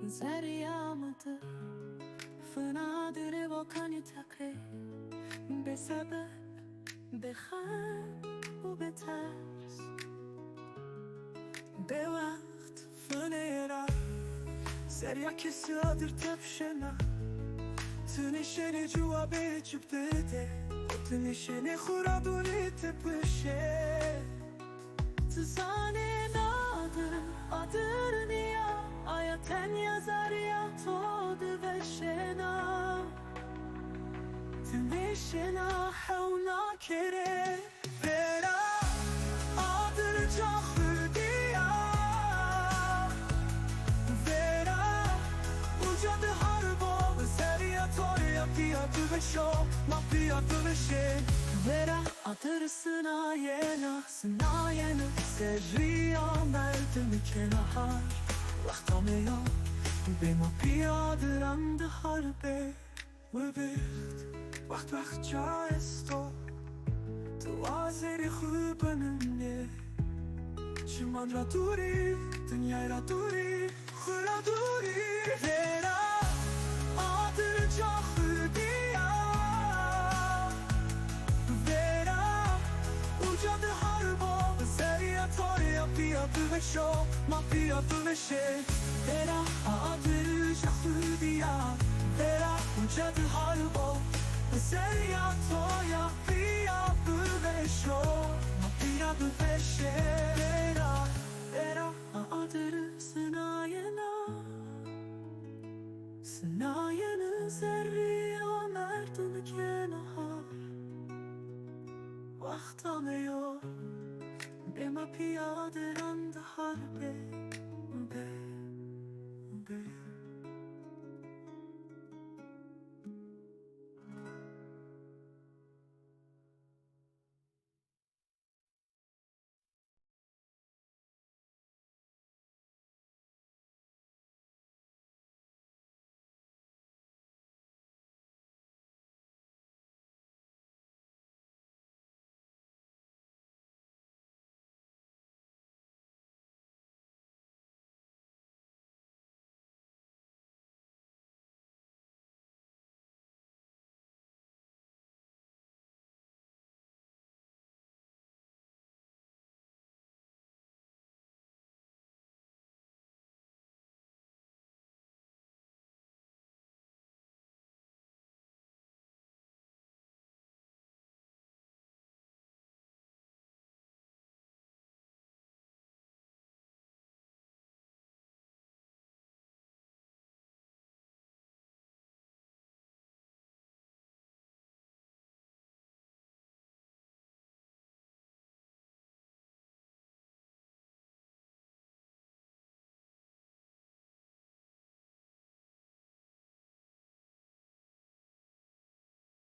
زریامده فنادر وکانی تقه به سبب به خم و به ترس به وقت فنیرا سریا کسی آدر تبشنا تنشنی جوابه چوب بده تنشنی خورا دوری تبشه تزانه نادرم آدر نیا آیا تنیا زریا تو دوشنا تنشنا حولا کره برا آدر جا خودیا برا وجود هر با زریا توریا بیا دوشو ما بیا دوشه برا آدر سناینا سریا مردم کنار وقتا میام به ما بیادرم ده حربه و بیخت وقت جا استو تو آزری خوبنمه چمان را دوری دنیای را دوری خورا دوری برا آدر جا خودیا برا وجود هر با زریا توریا بیا بوشو ما بیا بوشه برا آدر جا خودیا برا وجود هر با زریا توریا بیا بوشو ما بیا بوشه برا آدر سناینا زریا مردم کنار وقتا میام به ما پیاده رند حربه